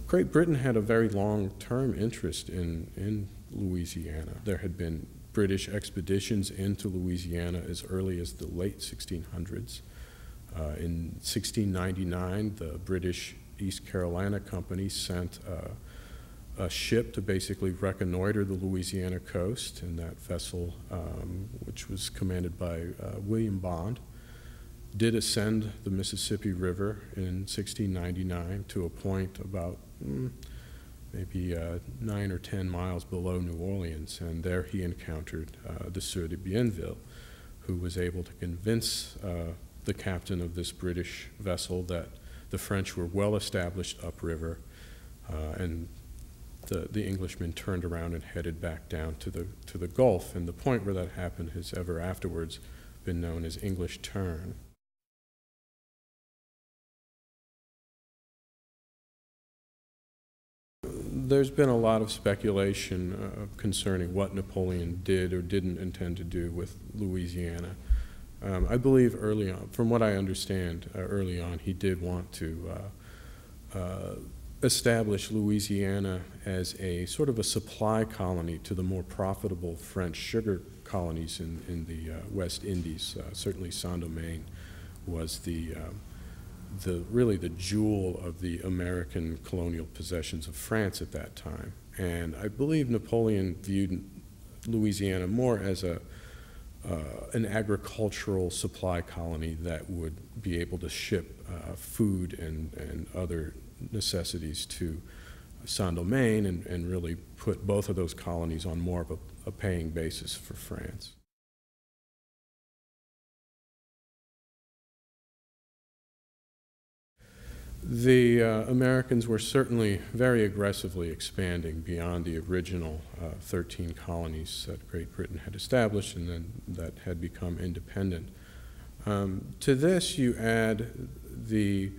Great Britain had a very long-term interest in Louisiana. There had been British expeditions into Louisiana as early as the late 1600s. In 1699, the British East Carolina Company sent a ship to basically reconnoiter the Louisiana coast, and that vessel, which was commanded by William Bond, did ascend the Mississippi River in 1699 to a point about maybe 9 or 10 miles below New Orleans, and there he encountered the Sieur de Bienville, who was able to convince the captain of this British vessel that the French were well established upriver, and the Englishmen turned around and headed back down to the Gulf, and the point where that happened has ever afterwards been known as English Turn. There's been a lot of speculation concerning what Napoleon did or didn't intend to do with Louisiana. I believe early on, from what I understand, early on he did want to establish Louisiana as a sort of a supply colony to the more profitable French sugar colonies in the West Indies. Certainly Saint-Domingue was really the jewel of the American colonial possessions of France at that time. And I believe Napoleon viewed Louisiana more as an agricultural supply colony that would be able to ship food and other necessities to Saint-Domingue and really put both of those colonies on more of a paying basis for France. The Americans were certainly very aggressively expanding beyond the original 13 colonies that Great Britain had established and then that had become independent. To this you add the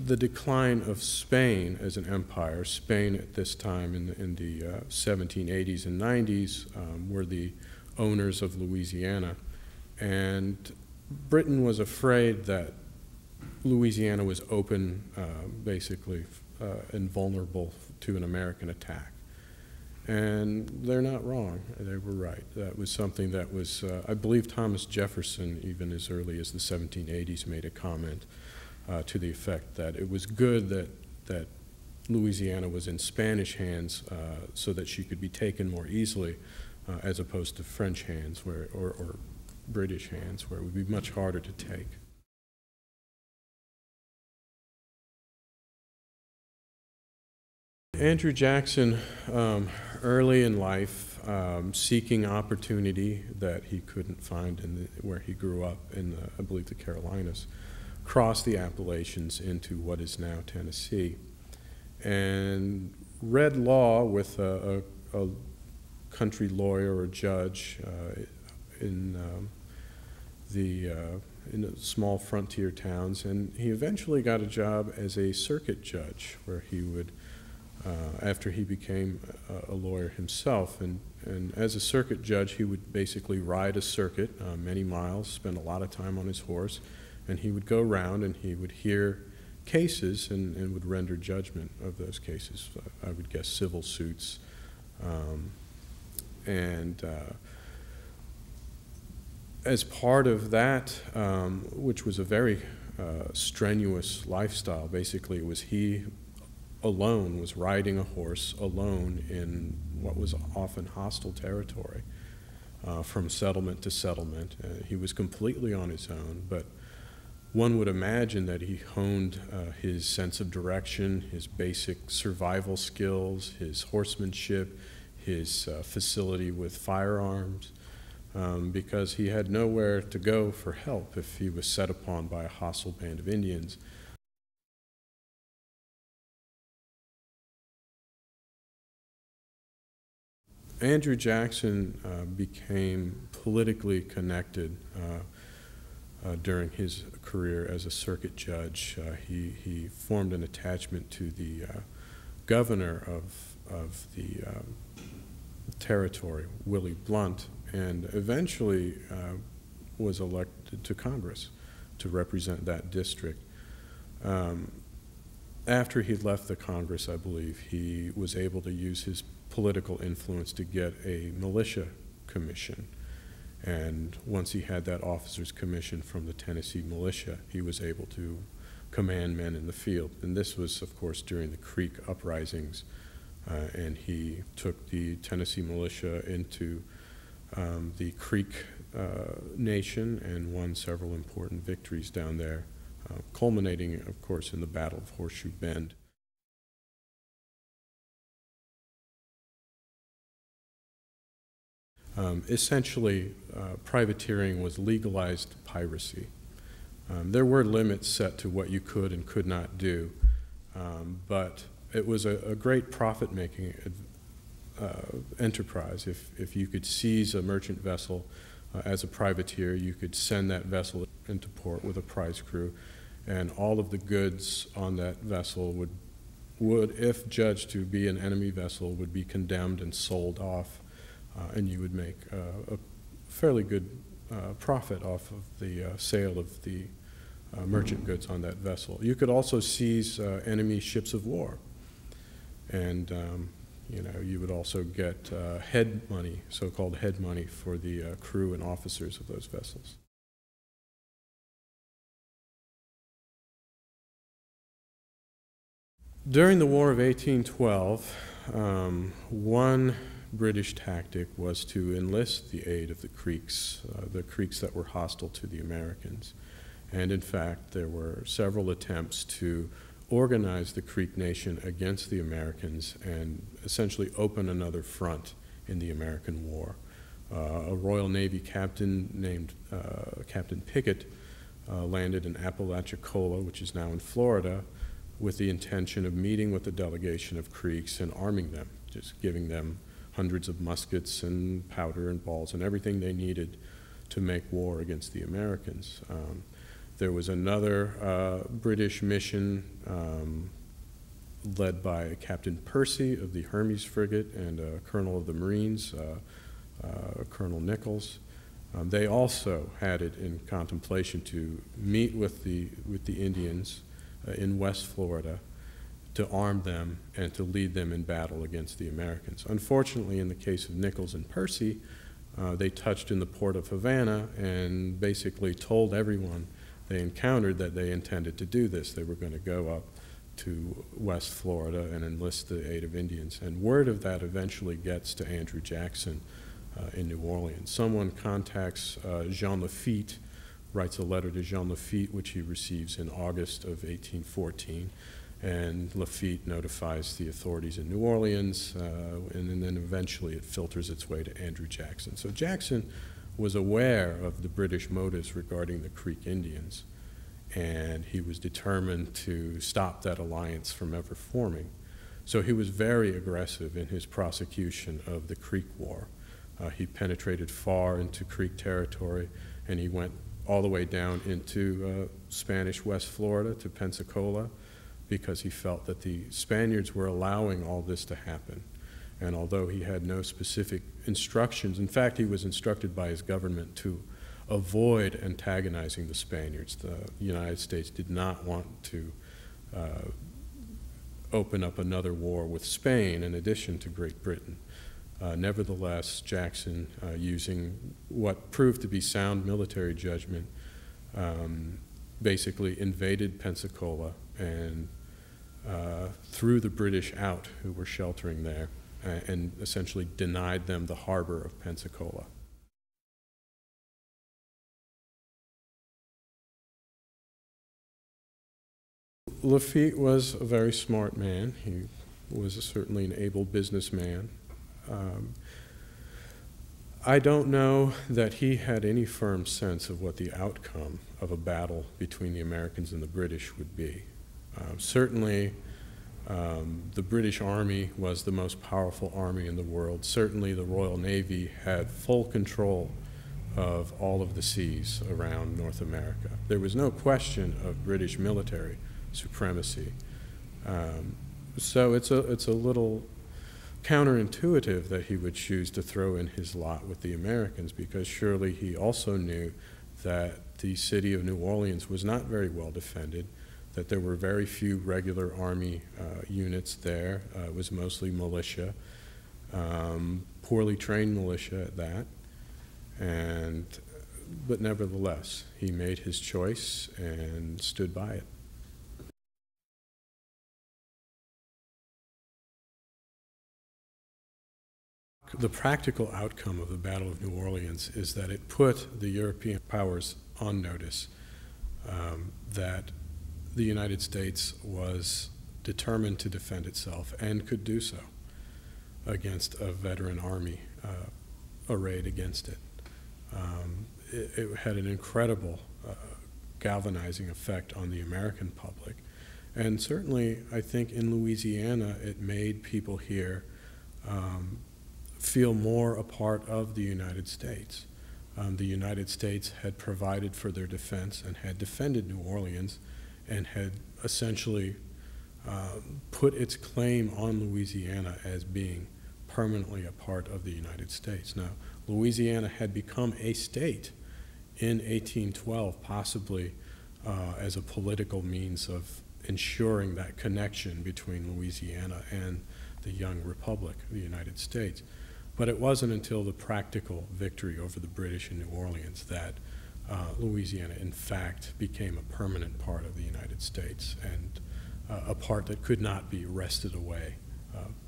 decline of Spain as an empire. Spain at this time in the 1780s and 90s were the owners of Louisiana, and Britain was afraid that Louisiana was open, basically, and vulnerable to an American attack. And they're not wrong. They were right. That was something that was, I believe Thomas Jefferson, even as early as the 1780s, made a comment to the effect that it was good that Louisiana was in Spanish hands so that she could be taken more easily as opposed to French hands or British hands, where it would be much harder to take. Andrew Jackson, early in life, seeking opportunity that he couldn't find where he grew up in, I believe, the Carolinas, crossed the Appalachians into what is now Tennessee, and read law with a country lawyer or judge in the small frontier towns, and he eventually got a job as a circuit judge, where he would after he became a lawyer himself. And as a circuit judge, he would basically ride a circuit many miles, spend a lot of time on his horse, and he would go around and he would hear cases and would render judgment of those cases. I would guess civil suits. As part of that, which was a very strenuous lifestyle, basically it was he alone was riding a horse alone in what was often hostile territory, from settlement to settlement. He was completely on his own, but one would imagine that he honed his sense of direction, his basic survival skills, his horsemanship, his facility with firearms, because he had nowhere to go for help if he was set upon by a hostile band of Indians. Andrew Jackson became politically connected during his career as a circuit judge. He formed an attachment to the governor of the territory, Willie Blount, and eventually was elected to Congress to represent that district. After he left the Congress, I believe, he was able to use his political influence to get a militia commission. And once he had that officer's commission from the Tennessee militia, he was able to command men in the field. And this was, of course, during the Creek uprisings. And he took the Tennessee militia into the Creek Nation and won several important victories down there, culminating, of course, in the Battle of Horseshoe Bend. Essentially, privateering was legalized piracy. There were limits set to what you could and could not do, but it was a great profit-making enterprise. If you could seize a merchant vessel as a privateer, you could send that vessel into port with a prize crew, and all of the goods on that vessel would, if judged to be an enemy vessel, would be condemned and sold off, and you would make a fairly good profit off of the sale of the merchant goods on that vessel. You could also seize enemy ships of war, and you would also get head money, so-called head money, for the crew and officers of those vessels. During the War of 1812, one British tactic was to enlist the aid of the Creeks that were hostile to the Americans. And in fact, there were several attempts to organize the Creek Nation against the Americans and essentially open another front in the American War. A Royal Navy captain named Captain Pickett landed in Apalachicola, which is now in Florida, with the intention of meeting with a delegation of Creeks and arming them, just giving them hundreds of muskets and powder and balls and everything they needed to make war against the Americans. There was another British mission led by Captain Percy of the Hermes frigate and a colonel of the Marines, Colonel Nichols. They also had it in contemplation to meet with the Indians in West Florida, to arm them and to lead them in battle against the Americans. Unfortunately, in the case of Nichols and Percy, they touched in the port of Havana and basically told everyone they encountered that they intended to do this. They were going to go up to West Florida and enlist the aid of Indians. And word of that eventually gets to Andrew Jackson in New Orleans. Someone contacts Jean Lafitte, writes a letter to Jean Lafitte, which he receives in August of 1814. And Lafitte notifies the authorities in New Orleans, and then eventually it filters its way to Andrew Jackson. So Jackson was aware of the British motives regarding the Creek Indians, and he was determined to stop that alliance from ever forming. So he was very aggressive in his prosecution of the Creek War. He penetrated far into Creek territory, and he went all the way down into Spanish West Florida to Pensacola, because he felt that the Spaniards were allowing all this to happen. And although he had no specific instructions, in fact, he was instructed by his government to avoid antagonizing the Spaniards. The United States did not want to open up another war with Spain in addition to Great Britain. Nevertheless, Jackson, using what proved to be sound military judgment, basically invaded Pensacola and threw the British out who were sheltering there and essentially denied them the harbor of Pensacola. Lafitte was a very smart man. He was certainly an able businessman. I don't know that he had any firm sense of what the outcome of a battle between the Americans and the British would be. Certainly, the British Army was the most powerful army in the world. Certainly, the Royal Navy had full control of all of the seas around North America. There was no question of British military supremacy. So it's a little counterintuitive that he would choose to throw in his lot with the Americans, because surely he also knew that the city of New Orleans was not very well defended. that there were very few regular Army units there. It was mostly militia, poorly trained militia at that, but nevertheless, he made his choice and stood by it. The practical outcome of the Battle of New Orleans is that it put the European powers on notice that the United States was determined to defend itself and could do so against a veteran army arrayed against it. It had an incredible galvanizing effect on the American public. And certainly, I think in Louisiana, it made people here feel more a part of the United States. The United States had provided for their defense and had defended New Orleans and had essentially put its claim on Louisiana as being permanently a part of the United States. Now, Louisiana had become a state in 1812, possibly as a political means of ensuring that connection between Louisiana and the young republic, the United States. But it wasn't until the practical victory over the British in New Orleans that Louisiana, in fact, became a permanent part of the United States and a part that could not be wrested away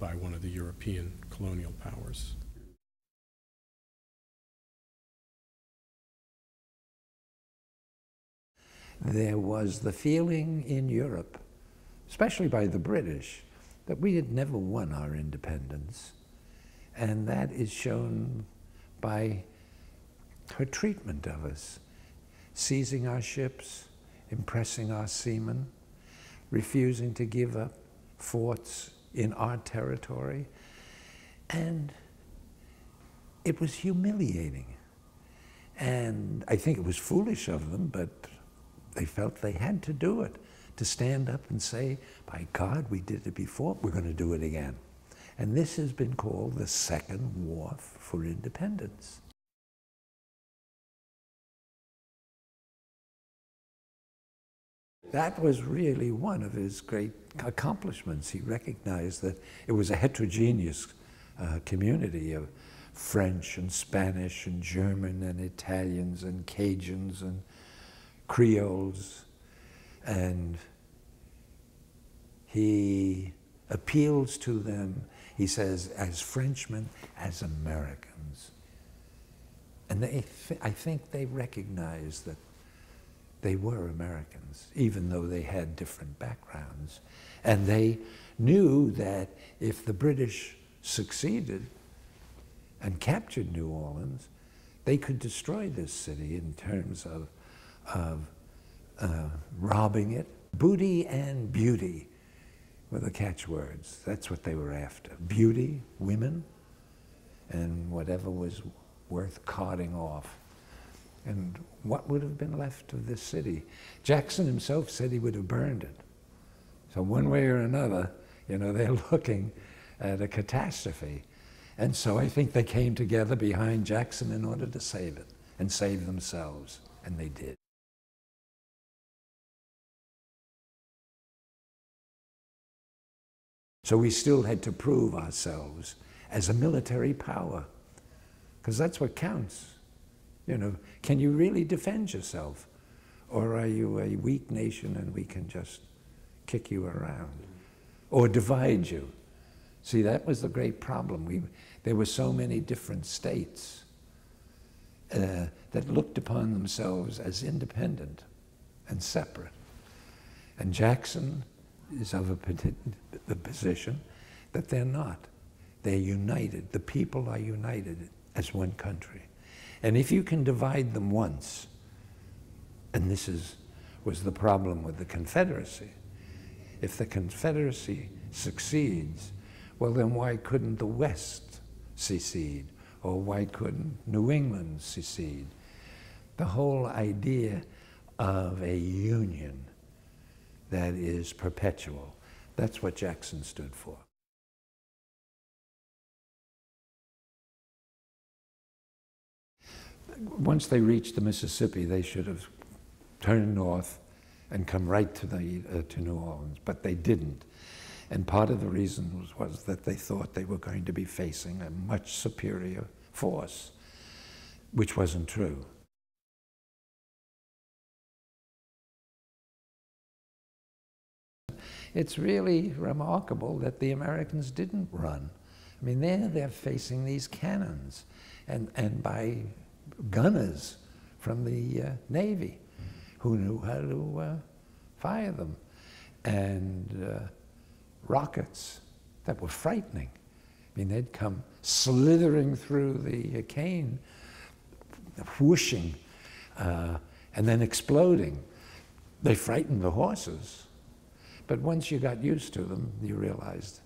by one of the European colonial powers. There was the feeling in Europe, especially by the British, that we had never won our independence. And that is shown by her treatment of us, seizing our ships, impressing our seamen, refusing to give up forts in our territory. And it was humiliating. And I think it was foolish of them, but they felt they had to do it, to stand up and say, by God, we did it before, we're going to do it again. And this has been called the Second War for Independence. That was really one of his great accomplishments. He recognized that it was a heterogeneous community of French and Spanish and German and Italians and Cajuns and Creoles, and he appeals to them, he says, as Frenchmen, as Americans. And I think they recognized that they were Americans, even though they had different backgrounds. And they knew that if the British succeeded and captured New Orleans, they could destroy this city in terms of robbing it. Booty and beauty were the catchwords. That's what they were after. Beauty, women, and whatever was worth carting off. And what would have been left of this city? Jackson himself said he would have burned it. So one way or another, you know, they're looking at a catastrophe. And so I think they came together behind Jackson in order to save it and save themselves, and they did. So we still had to prove ourselves as a military power, because that's what counts. You know, can you really defend yourself? Or are you a weak nation and we can just kick you around? Or divide you? See, that was the great problem. There were so many different states that looked upon themselves as independent and separate. And Jackson is of the position that they're not. They're united. The people are united as one country. And if you can divide them once, and this was the problem with the Confederacy, if the Confederacy succeeds, well then why couldn't the West secede? Or why couldn't New England secede? The whole idea of a union that is perpetual, that's what Jackson stood for. Once they reached the Mississippi, they should have turned north and come right to New Orleans, but they didn't. And part of the reason was that they thought they were going to be facing a much superior force, which wasn't true. It's really remarkable that the Americans didn't run. I mean, they're facing these cannons and by gunners from the Navy who knew how to fire them, and rockets that were frightening. I mean, they'd come slithering through the cane, whooshing, and then exploding. They frightened the horses. But once you got used to them, you realized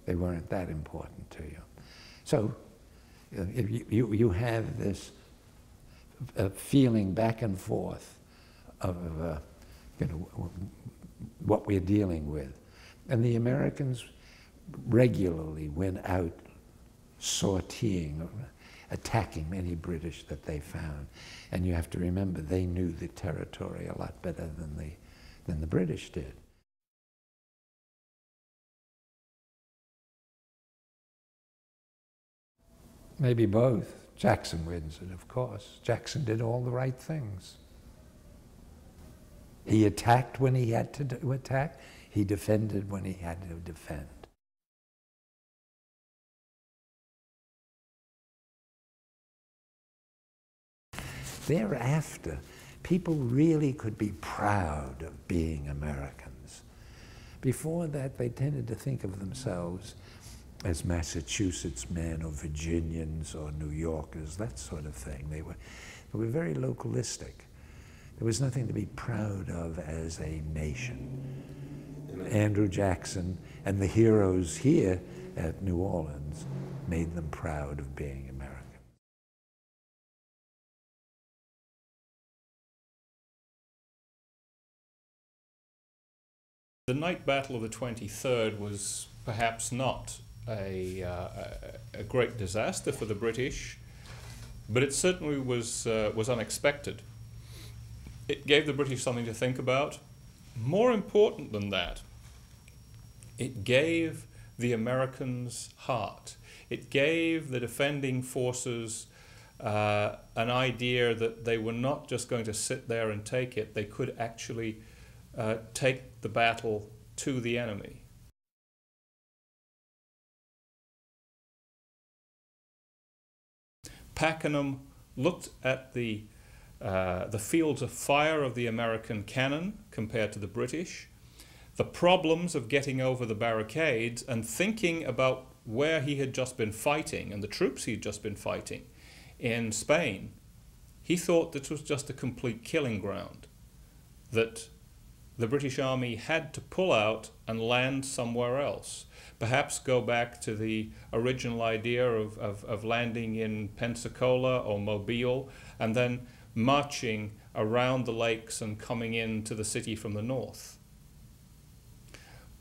they weren't that important to you. So if you have this feeling back and forth of you know, what we're dealing with. And the Americans regularly went out sortieing, attacking any British that they found. And you have to remember, they knew the territory a lot better than the British did. Maybe both. Jackson wins it, of course. Jackson did all the right things. He attacked when he had to attack. He defended when he had to defend. Thereafter, people really could be proud of being Americans. Before that, they tended to think of themselves as Massachusetts men or Virginians or New Yorkers, that sort of thing. They were very localistic. There was nothing to be proud of as a nation. Andrew Jackson and the heroes here at New Orleans made them proud of being American. The night battle of the 23rd was perhaps not a great disaster for the British, but it certainly was unexpected. It gave the British something to think about. More important than that, it gave the Americans heart. It gave the defending forces an idea that they were not just going to sit there and take it. They could actually take the battle to the enemy. Pakenham looked at the fields of fire of the American cannon compared to the British, the problems of getting over the barricades, and thinking about where he had just been fighting and the troops he had just been fighting in Spain. He thought this was just a complete killing ground, that the British Army had to pull out and land somewhere else. Perhaps go back to the original idea of landing in Pensacola or Mobile and then marching around the lakes and coming into the city from the north.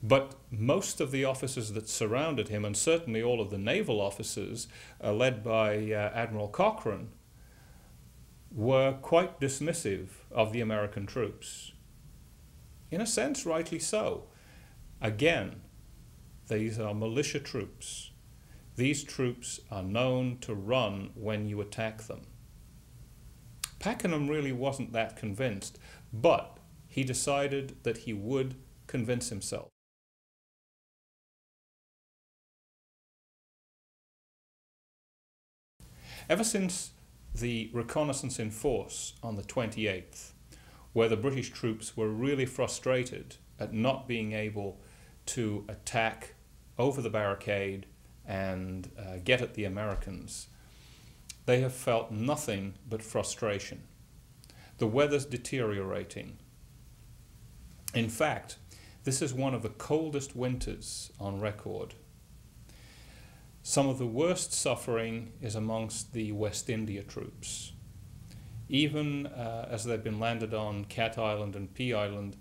But most of the officers that surrounded him, and certainly all of the naval officers led by Admiral Cochrane, were quite dismissive of the American troops. In a sense, rightly so. Again, these are militia troops. These troops are known to run when you attack them. Pakenham really wasn't that convinced, but he decided that he would convince himself. Ever since the reconnaissance in force on the 28th, where the British troops were really frustrated at not being able to attack over the barricade and get at the Americans, they have felt nothing but frustration. The weather's deteriorating. In fact, this is one of the coldest winters on record. Some of the worst suffering is amongst the West India troops. Even as they've been landed on Cat Island and Pea Island,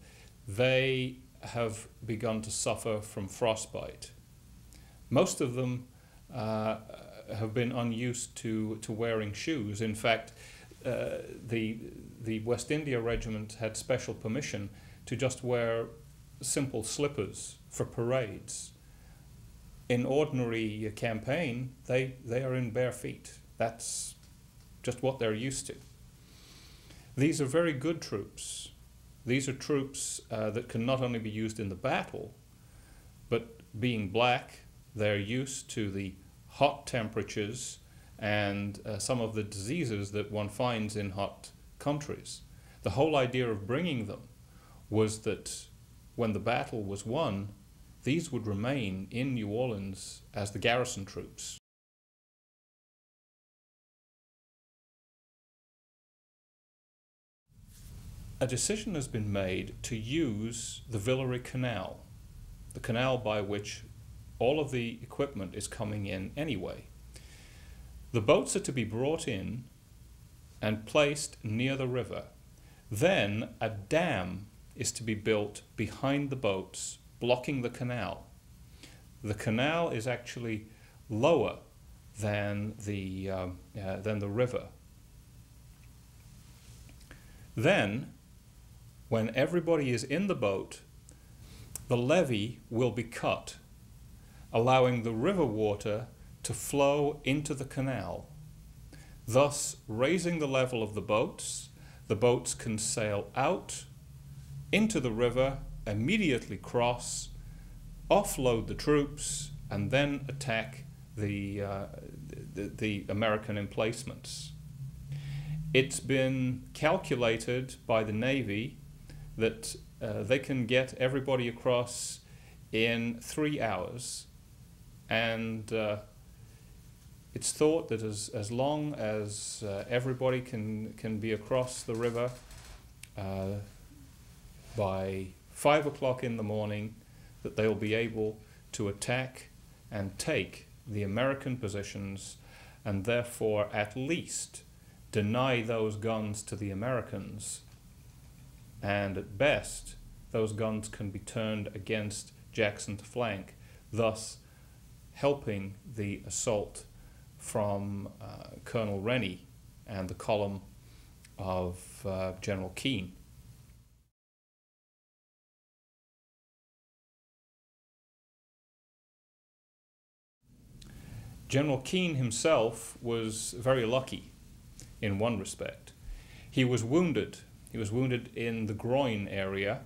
they have begun to suffer from frostbite. Most of them have been unused to wearing shoes. In fact, the West India Regiment had special permission to just wear simple slippers for parades. In ordinary campaign, they are in bare feet. That's just what they're used to. These are very good troops. These are troops that can not only be used in the battle, but being black, they're used to the hot temperatures and some of the diseases that one finds in hot countries. The whole idea of bringing them was that when the battle was won, these would remain in New Orleans as the garrison troops. A decision has been made to use the Villeray Canal, the canal by which all of the equipment is coming in anyway. The boats are to be brought in and placed near the river. Then a dam is to be built behind the boats, blocking the canal. The canal is actually lower than the river. Then, when everybody is in the boat, the levee will be cut, allowing the river water to flow into the canal, thus raising the level of the boats. The boats can sail out into the river, immediately cross, offload the troops, and then attack the American emplacements. It's been calculated by the Navy that they can get everybody across in 3 hours, and it's thought that as long as everybody can be across the river by 5 o'clock in the morning, that they'll be able to attack and take the American positions, and therefore at least deny those guns to the Americans. And at best, those guns can be turned against Jackson's flank, thus helping the assault from Colonel Rennie and the column of General Keane. General Keane himself was very lucky in one respect. He was wounded. He was wounded in the groin area.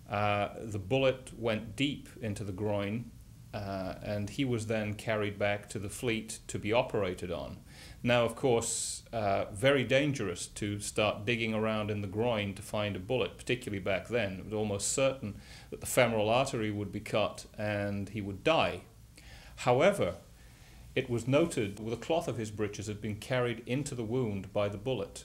The bullet went deep into the groin, and he was then carried back to the fleet to be operated on. Now, of course, very dangerous to start digging around in the groin to find a bullet, particularly back then. It was almost certain that the femoral artery would be cut and he would die. However, it was noted the cloth of his breeches had been carried into the wound by the bullet.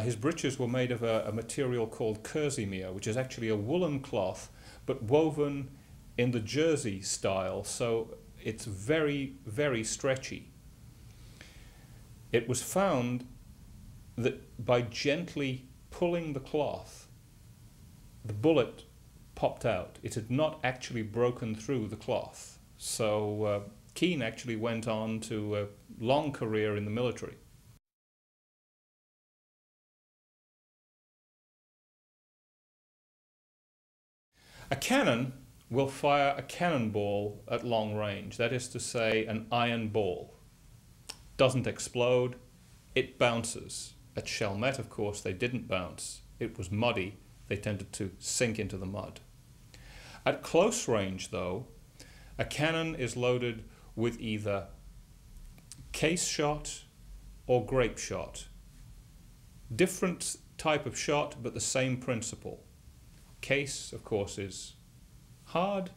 His breeches were made of a material called kerseymere, which is actually a woolen cloth, but woven in the jersey style, so it's very, very stretchy. It was found that by gently pulling the cloth, the bullet popped out. It had not actually broken through the cloth. So Keane actually went on to a long career in the military. A cannon will fire a cannonball at long range, that is to say, an iron ball. Doesn't explode, it bounces. At Chalmette, of course, they didn't bounce. It was muddy, they tended to sink into the mud. At close range, though, a cannon is loaded with either case shot or grape shot. Different type of shot, but the same principle. Case, of course, is hard.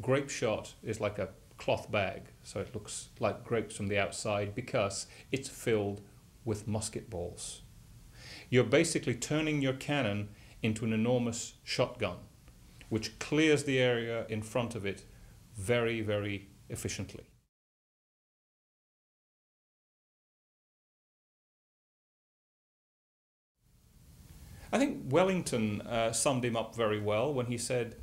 Grape shot is like a cloth bag, so it looks like grapes from the outside because it's filled with musket balls. You're basically turning your cannon into an enormous shotgun, which clears the area in front of it very, very efficiently. I think Wellington summed him up very well when he said,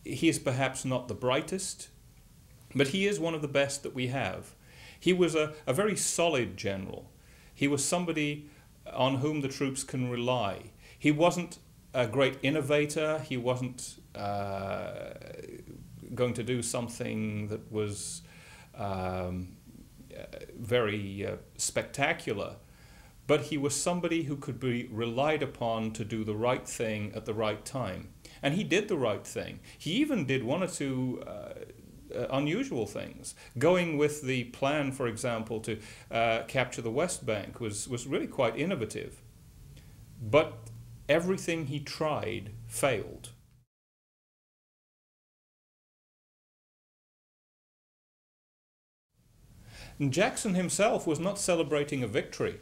he is perhaps not the brightest, but he is one of the best that we have. He was a very solid general. He was somebody on whom the troops can rely. He wasn't a great innovator. He wasn't going to do something that was very spectacular, but he was somebody who could be relied upon to do the right thing at the right time. And he did the right thing. He even did one or two unusual things. Going with the plan, for example, to capture the West Bank was really quite innovative. But everything he tried failed. And Jackson himself was not celebrating a victory.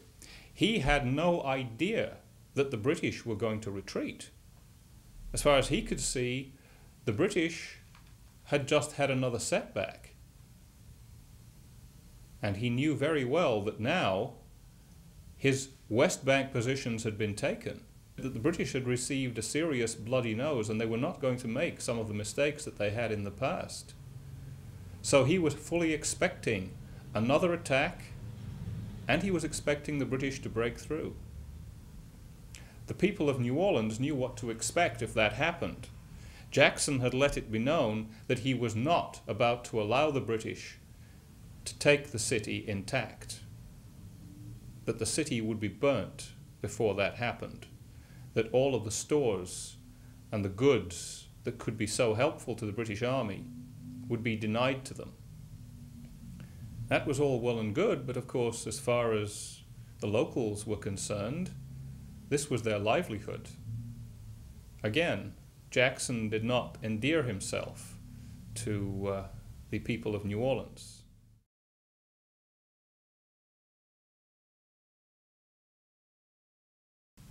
He had no idea that the British were going to retreat. As far as he could see, the British had just had another setback. And he knew very well that now his West Bank positions had been taken, that the British had received a serious bloody nose and they were not going to make some of the mistakes that they had in the past. So he was fully expecting another attack, and he was expecting the British to break through. The people of New Orleans knew what to expect if that happened. Jackson had let it be known that he was not about to allow the British to take the city intact, that the city would be burnt before that happened, that all of the stores and the goods that could be so helpful to the British Army would be denied to them. That was all well and good, but of course, as far as the locals were concerned, this was their livelihood. Again, Jackson did not endear himself to the people of New Orleans.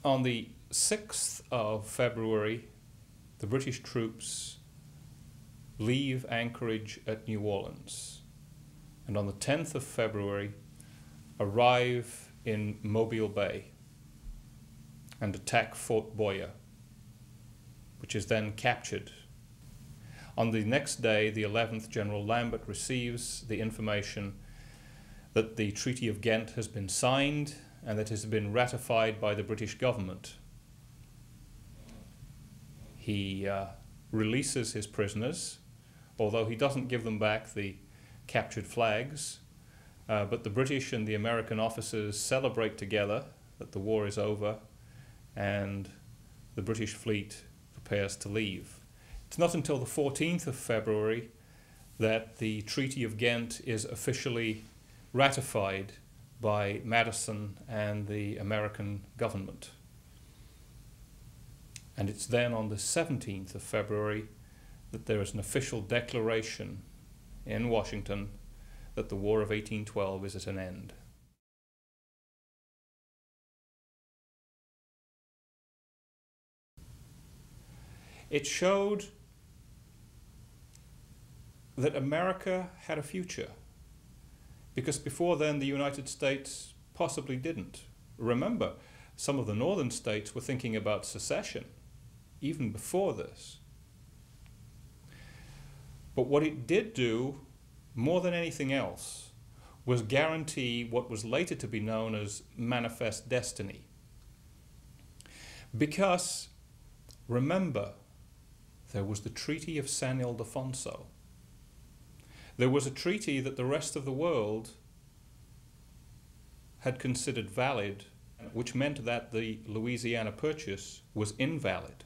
On the 6th of February, the British troops leave anchorage at New Orleans, and on the 10th of February arrive in Mobile Bay and attack Fort Boyer, which is then captured. On the next day, the 11th, General Lambert receives the information that the Treaty of Ghent has been signed and that has been ratified by the British government. He releases his prisoners, although he doesn't give them back the captured flags, but the British and the American officers celebrate together that the war is over and the British fleet prepares to leave. It's not until the 14th of February that the Treaty of Ghent is officially ratified by Madison and the American government. And it's then on the 17th of February that there is an official declaration in Washington that the War of 1812 is at an end. It showed that America had a future, because before then the United States possibly didn't. Remember, some of the northern states were thinking about secession even before this. But what it did do, more than anything else, was guarantee what was later to be known as manifest destiny. Because, remember, there was the Treaty of San Ildefonso. There was a treaty that the rest of the world had considered valid, which meant that the Louisiana Purchase was invalid.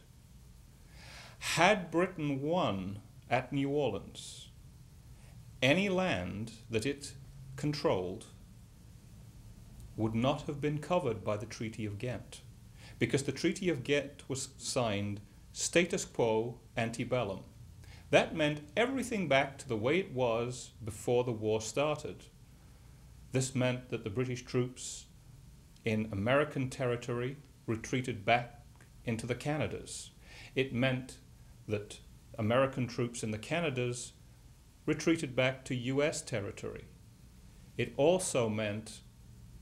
Had Britain won at New Orleans, any land that it controlled would not have been covered by the Treaty of Ghent, because the Treaty of Ghent was signed status quo ante bellum. That meant everything back to the way it was before the war started. This meant that the British troops in American territory retreated back into the Canadas. It meant that American troops in the Canadas retreated back to US territory. It also meant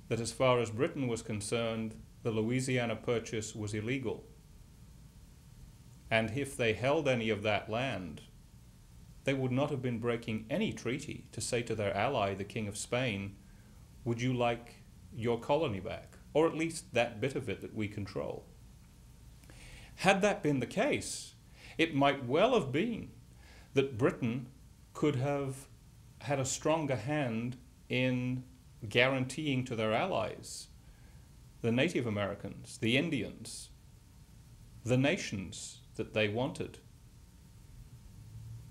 that as far as Britain was concerned, the Louisiana Purchase was illegal. And if they held any of that land, they would not have been breaking any treaty to say to their ally, the King of Spain, would you like your colony back, or at least that bit of it that we control. Had that been the case, it might well have been that Britain could have had a stronger hand in guaranteeing to their allies, the Native Americans, the Indians, the nations that they wanted.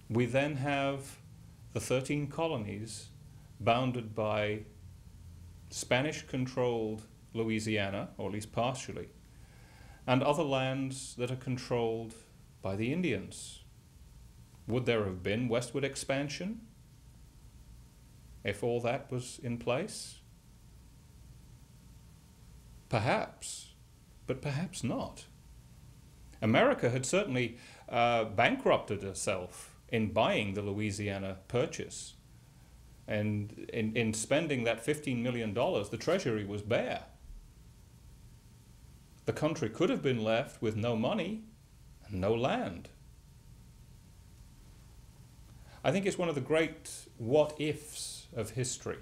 We then have the 13 colonies bounded by Spanish-controlled Louisiana, or at least partially, and other lands that are controlled by the Indians. Would there have been westward expansion if all that was in place? Perhaps, but perhaps not. America had certainly bankrupted herself in buying the Louisiana Purchase. And in spending that $15 million, the treasury was bare. The country could have been left with no money and no land. I think it's one of the great what-ifs of history.